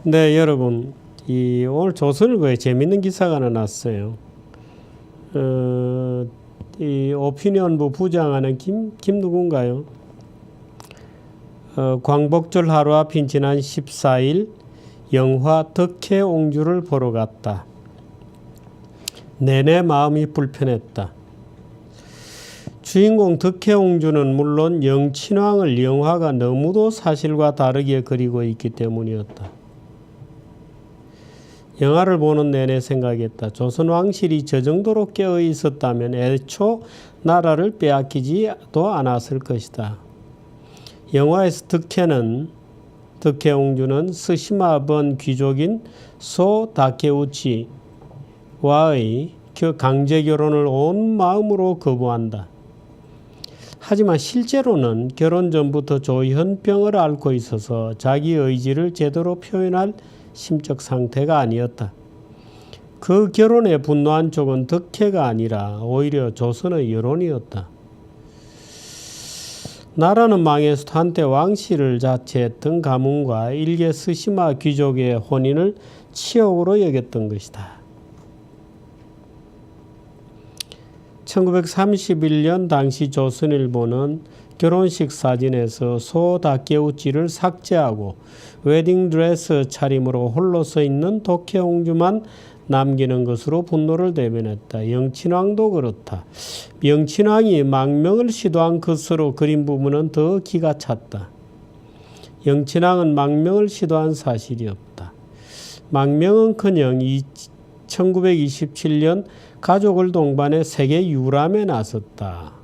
네, 여러분, 오늘 조선일보에 재밌는 기사가 하나 났어요. 이 오피니언부 부장하는 김 누군가요? 광복절 하루 앞인 지난 14일 영화 덕혜옹주를 보러 갔다. 내내 마음이 불편했다. 주인공 덕혜옹주는 물론 영친왕을 영화가 너무도 사실과 다르게 그리고 있기 때문이었다. 영화를 보는 내내 생각했다. 조선 왕실이 저 정도로 깨어 있었다면 애초 나라를 빼앗기지도 않았을 것이다. 영화에서 덕혜옹주는 스시마 번 귀족인 소 다케우치와의 강제 결혼을 온 마음으로 거부한다. 하지만 실제로는 결혼 전부터 조현병을 앓고 있어서 자기 의지를 제대로 표현할 심적 상태가 아니었다. 그 결혼에 분노한 쪽은 덕혜가 아니라 오히려 조선의 여론이었다. 나라는 망해서도 한때 왕실을 자처했던 가문과 일개 스시마 귀족의 혼인을 치욕으로 여겼던 것이다. 1931년 당시 조선일보는 결혼식 사진에서 소 다케우치를 삭제하고 웨딩드레스 차림으로 홀로 서 있는 덕혜옹주만 남기는 것으로 분노를 대변했다. 영친왕도 그렇다. 영친왕이 망명을 시도한 것으로 그린 부분은 더 기가 찼다. 영친왕은 망명을 시도한 사실이 없다. 망명은커녕 1927년 가족을 동반해 세계 유람에 나섰다.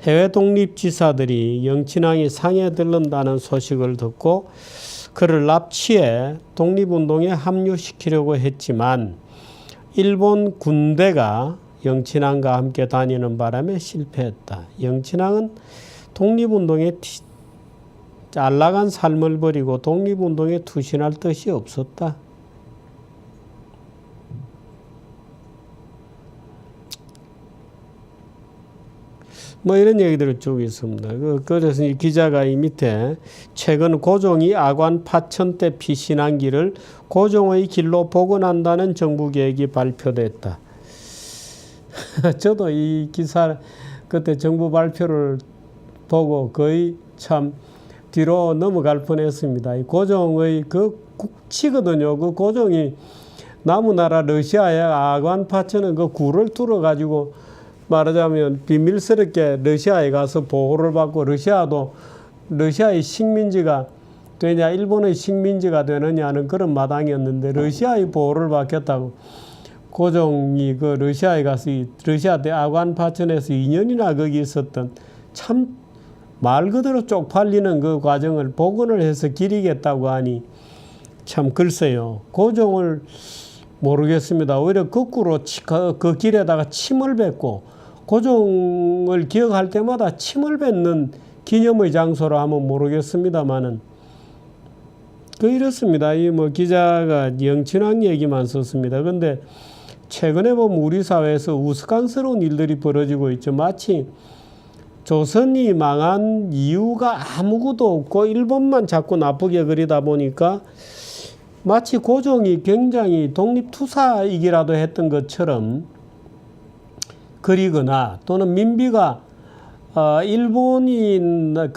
해외 독립지사들이 영친왕이 상해 들른다는 소식을 듣고 그를 납치해 독립운동에 합류시키려고 했지만 일본 군대가 영친왕과 함께 다니는 바람에 실패했다. 영친왕은 독립운동에 잘나간 삶을 버리고 독립운동에 투신할 뜻이 없었다. 뭐 이런 얘기들을 쭉 있습니다. 그래서 이 기자가 이 밑에 최근 고종이 아관 파천 때 피신한 길을 고종의 길로 복원한다는 정부 계획이 발표됐다. 저도 이 기사 그때 정부 발표를 보고 거의 참 뒤로 넘어갈 뻔했습니다. 이 고종의 그 국치거든요. 그 고종이 남우나라 러시아의 아관 파천은 그 구를 뚫어 가지고 말하자면 비밀스럽게 러시아에 가서 보호를 받고 러시아도 러시아의 식민지가 되냐 일본의 식민지가 되느냐는 그런 마당이었는데 러시아의 보호를 받겠다고 고종이 그 러시아에 가서 러시아 대 아관 파천에서 2년이나 거기 있었던 참 말 그대로 쪽팔리는 그 과정을 복원을 해서 기리겠다고 하니 참 글쎄요. 고종을 모르겠습니다. 오히려 거꾸로 그 길에다가 침을 뱉고 고종을 기억할 때마다 침을 뱉는 기념의 장소로 하면 모르겠습니다만은 이렇습니다. 이 뭐 기자가 영친왕 얘기만 썼습니다. 근데 최근에 보면 우리 사회에서 우스꽝스러운 일들이 벌어지고 있죠. 마치 조선이 망한 이유가 아무것도 없고 일본만 자꾸 나쁘게 그리다 보니까 마치 고종이 굉장히 독립투사이기라도 했던 것처럼 그리거나 또는 민비가 일본인의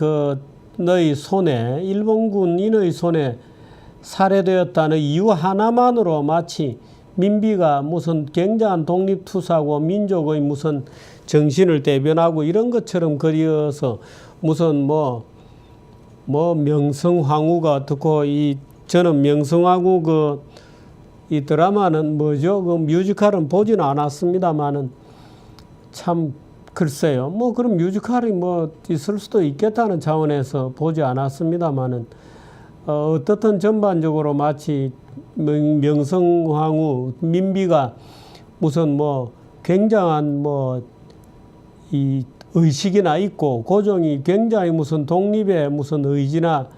손에 일본군인의 손에 살해되었다는 이유 하나만으로 마치 민비가 무슨 굉장한 독립투사고 민족의 무슨 정신을 대변하고 이런 것처럼 그려서 무슨 명성황후가 어떻고 저는 명성황후 이 드라마는 뭐죠? 그 뮤지컬은 보지는 않았습니다만은 참 글쎄요. 그럼 뮤지컬이 있을 수도 있겠다는 차원에서 보지 않았습니다만은 어떻든 전반적으로 마치 명성황후 민비가 무슨 굉장한 이 의식이나 있고 고종이 굉장히 무슨 독립의 무슨 의지나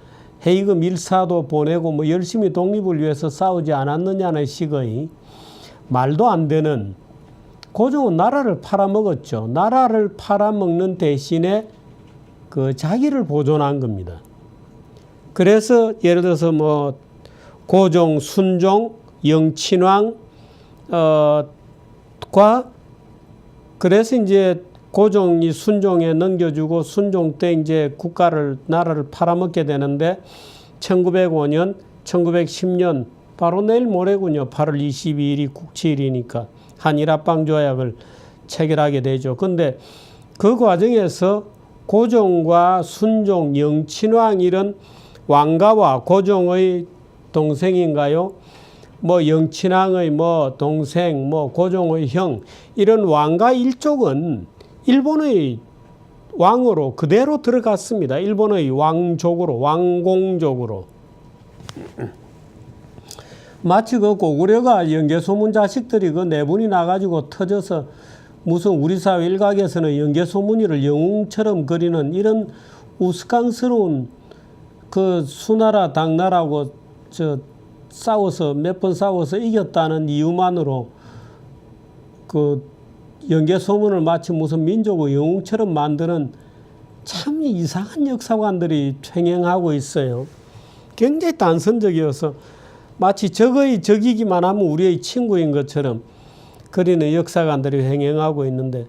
해이금 일사도 보내고 열심히 독립을 위해서 싸우지 않았느냐는 식의 말도 안 되는 고종은 나라를 팔아먹었죠. 나라를 팔아먹는 대신에 자기를 보존한 겁니다. 그래서 예를 들어서 고종, 순종, 영친왕 과 그래서 이제 고종이 순종에 넘겨주고 순종 때 이제 나라를 팔아먹게 되는데 1905년, 1910년 바로 내일 모레군요. 8월 22일이 국치일이니까 한일합방 조약을 체결하게 되죠. 근데 그 과정에서 고종과 순종, 영친왕 이런 왕가와 고종의 동생인가요? 뭐 영친왕의 뭐 동생, 뭐 고종의 형 이런 왕가 일족은 일본의 왕으로 그대로 들어갔습니다. 일본의 왕족으로, 왕공족으로. 마치 그 고구려가 연개소문 자식들이 그 내분이 나가지고 터져서 무슨 우리 사회 일각에서는 연개소문이를 영웅처럼 그리는 이런 우스꽝스러운 그 수나라 당나라하고 몇 번 싸워서 이겼다는 이유만으로 그 연개소문을 마치 무슨 민족의 영웅처럼 만드는 참 이상한 역사관들이 횡행하고 있어요. 굉장히 단선적이어서 마치 적의 적이기만 하면 우리의 친구인 것처럼 그리는 역사관들이 횡행하고 있는데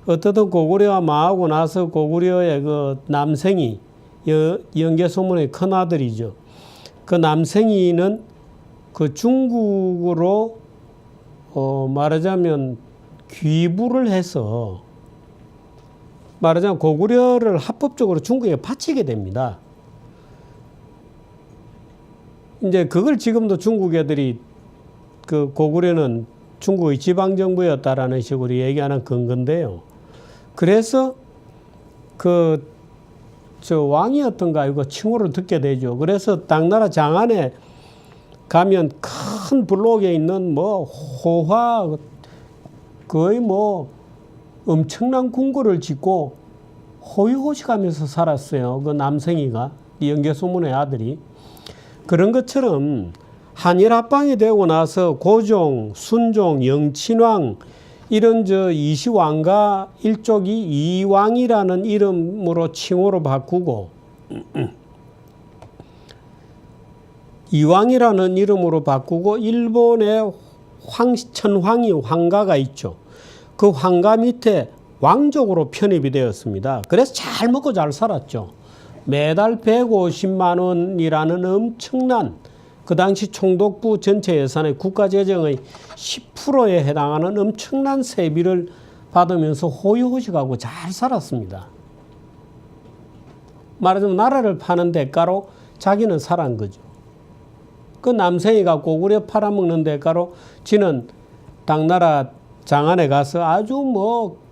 어떻든 고구려가 망하고 나서 고구려의 그 남생이 연개소문의 큰아들이죠. 그 남생이는 그 중국으로 말하자면 귀부를 해서 말하자면 고구려를 합법적으로 중국에 바치게 됩니다. 이제 그걸 지금도 중국 애들이 그 고구려는 중국의 지방정부였다라는 식으로 얘기하는 근거인데요. 그래서 저 왕이었던가 이거 칭호를 듣게 되죠. 그래서 당나라 장안에 가면 큰 블록에 있는 뭐 호화 거의 뭐 엄청난 궁궐을 짓고 호의호식하면서 살았어요. 그 남생이가 연개소문의 아들이. 그런 것처럼 한일합방이 되고 나서 고종, 순종, 영친왕 이런 이시왕가 일족이 이왕이라는 이름으로 칭호로 바꾸고 이왕이라는 이름으로 바꾸고 일본의 천황이 황가가 있죠. 그 황가 밑에 왕족으로 편입이 되었습니다. 그래서 잘 먹고 잘 살았죠. 매달 150만 원이라는 엄청난 그 당시 총독부 전체 예산의 국가재정의 10%에 해당하는 엄청난 세비를 받으면서 호의호식하고 잘 살았습니다. 말하자면 나라를 파는 대가로 자기는 살아난 거죠. 그 남생이가 고구려 팔아먹는 대가로 지는 당나라 장안에 가서 아주 뭐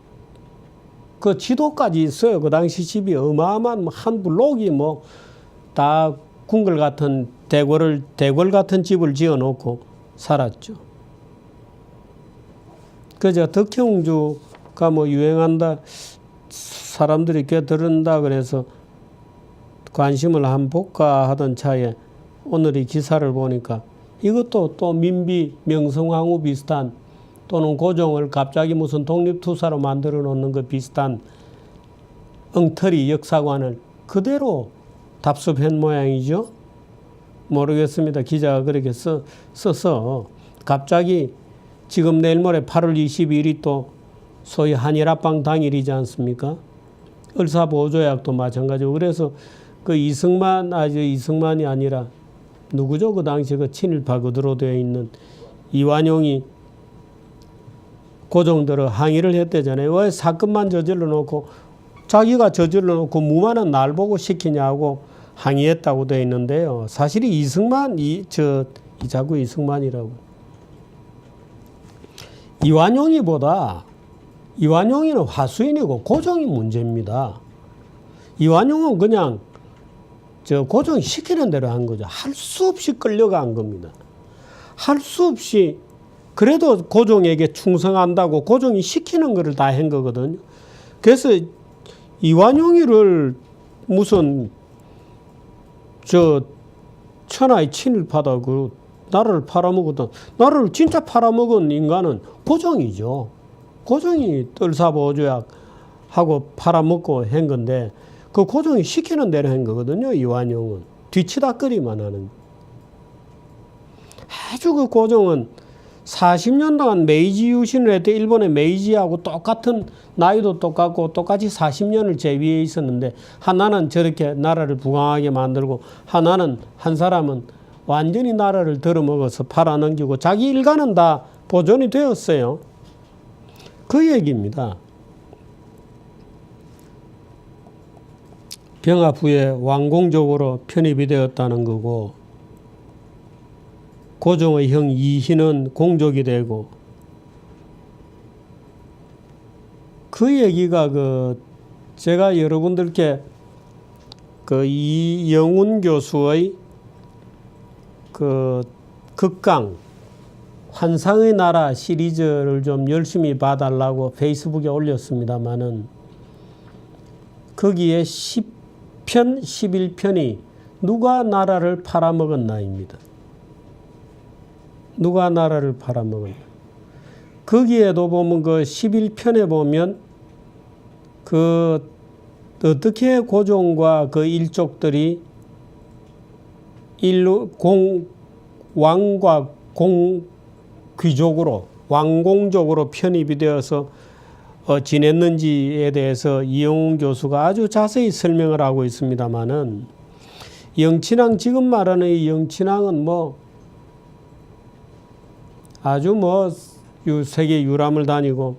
그 지도까지 있어요. 그 당시 집이 어마어마한 한 블록이 뭐 다 궁궐 같은 대궐 같은 집을 지어놓고 살았죠. 그저 덕형주가 뭐 유행한다, 사람들이 꽤 들은다 그래서 관심을 한번 볼까 하던 차에 오늘 이 기사를 보니까 이것도 또 민비 명성황후 비슷한 또는 고종을 갑자기 무슨 독립투사로 만들어 놓는 것 비슷한 엉터리 역사관을 그대로 답습한 모양이죠. 모르겠습니다. 기자가 그렇게 써서 갑자기 지금 내일 모레 8월 22일이 또 소위 한일합방 당일이지 않습니까? 을사보호조약도 마찬가지고 그래서 그 이승만이 아니라 누구죠? 그 당시 그 친일파 그대로 되어 있는 이완용이 고종들을 항의를 했대잖아요. 왜 사건만 저질러 놓고 자기가 저질러 놓고 무만한 날 보고 시키냐고 항의했다고 되어 있는데요. 사실이 자꾸 이승만이라고. 이완용이는 화수인이고 고종이 문제입니다. 이완용은 그냥 고종이 시키는 대로 한 거죠. 할 수 없이 끌려간 겁니다. 할 수 없이 그래도 고종에게 충성한다고 고종이 시키는 거를 다 한 거거든요. 그래서 이완용이를 무슨 천하의 친일파다 그 나라를 팔아먹었던 나라를 진짜 팔아먹은 인간은 고종이죠. 고종이 을사보호조약하고 팔아먹고 한 건데 그 고종이 시키는 대로 한 거거든요. 이완용은 뒤치다거리만 하는. 아주 그 고종은 40년 동안 메이지 유신을 했대. 일본의 메이지하고 똑같은 나이도 똑같고 똑같이 40년을 제위에 있었는데 하나는 저렇게 나라를 부강하게 만들고 하나는 한 사람은 완전히 나라를 들어먹어서 팔아넘기고 자기 일가는 다 보존이 되었어요. 그 얘기입니다. 병합 후에 왕공적으로 편입이 되었다는 거고 고종의 형 이희는 공족이 되고 그 얘기가 제가 여러분들께 이영훈 교수의 극강 환상의 나라 시리즈를 좀 열심히 봐달라고 페이스북에 올렸습니다마는 거기에 10편, 11편이 누가 나라를 팔아먹었나입니다. 누가 나라를 팔아먹었나. 거기에도 보면 11편에 보면 어떻게 고종과 일족들이 왕과 귀족으로 왕공족으로 편입이 되어서 지냈는지에 대해서 이영훈 교수가 아주 자세히 설명을 하고 있습니다마는 영친왕 지금 말하는 이 영친왕은 아주 세계 유람을 다니고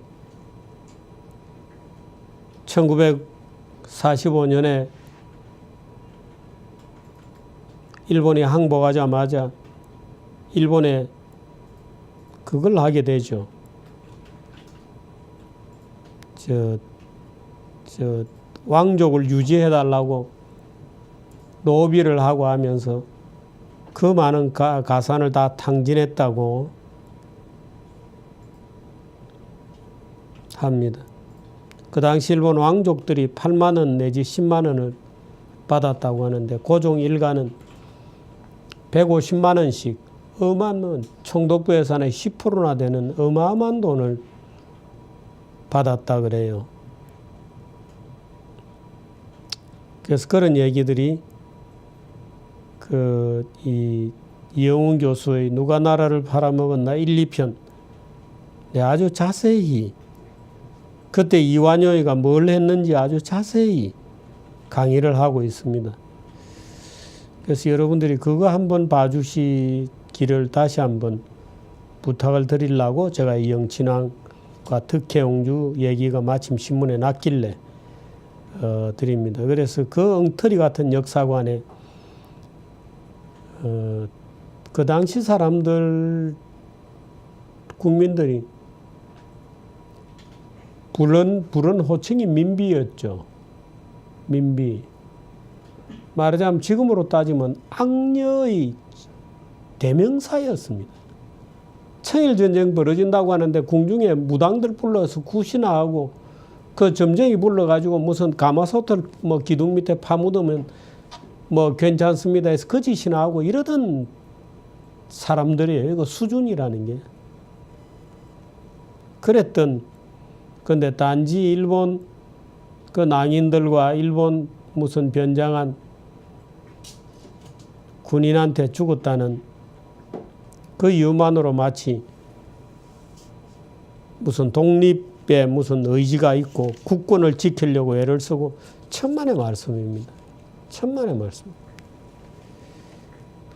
1945년에 일본이 항복하자마자 일본에 그걸 하게 되죠. 왕족을 유지해달라고 노비를 하고 하면서 그 많은 가산을 다 탕진했다고 합니다. 그 당시 일본 왕족들이 8만 원 내지 10만 원을 받았다고 하는데 고종 일가는 150만 원씩 어마어마한 총독부 예산의 10%나 되는 어마어마한 돈을 받았다 그래요. 그래서 그런 얘기들이 이영훈 교수의 누가 나라를 팔아먹었나 1, 2편 아주 자세히 그때 이완용이가 뭘 했는지 아주 자세히 강의를 하고 있습니다. 그래서 여러분들이 그거 한번 봐주시기를 다시 한번 부탁을 드리려고 제가 이 영친왕과 득혜옹주 얘기가 마침 신문에 났길래 드립니다. 그래서 그 엉터리 같은 역사관에 그 당시 사람들 국민들이 부른 호칭이 민비였죠. 민비. 말하자면 지금으로 따지면 악녀의 대명사였습니다. 청일전쟁 벌어진다고 하는데 궁중에 무당들 불러서 구신하고 그 점쟁이 불러가지고 무슨 가마솥을 기둥 밑에 파묻으면 괜찮습니다 해서 거짓이나 하고 이러던 사람들이에요. 이거 수준이라는 게. 근데 단지 일본 낭인들과 일본 무슨 변장한 군인한테 죽었다는 그 이유만으로 마치 무슨 독립에 무슨 의지가 있고 국권을 지키려고 애를 쓰고 천만의 말씀입니다. 천만의 말씀.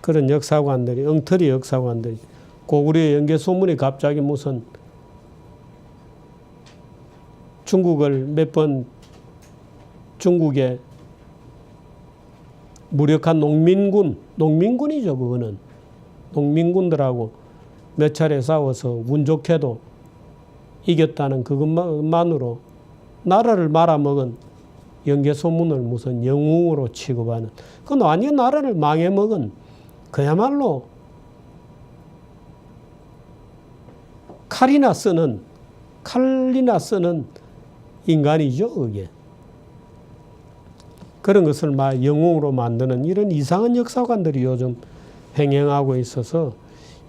그런 역사관들이 엉터리 역사관들이 고구려의 연개소문이 갑자기 무슨 중국을 몇 번 중국에 무력한 농민군이죠. 그거는 농민군들하고 몇 차례 싸워서 운 좋게도 이겼다는 그것만으로 나라를 말아먹은 연개소문을 무슨 영웅으로 취급하는 그건 완전 나라를 망해먹은 그야말로 칼이나 쓰는 인간이죠. 그게. 그런 것을 막 영웅으로 만드는 이런 이상한 역사관들이 요즘 행행하고 있어서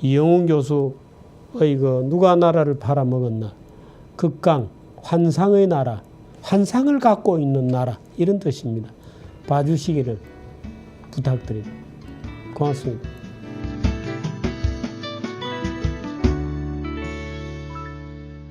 이영훈 교수의 누가 나라를 팔아먹었나 극강 환상의 나라 환상을 갖고 있는 나라 이런 뜻입니다. 봐주시기를 부탁드립니다. 고맙습니다.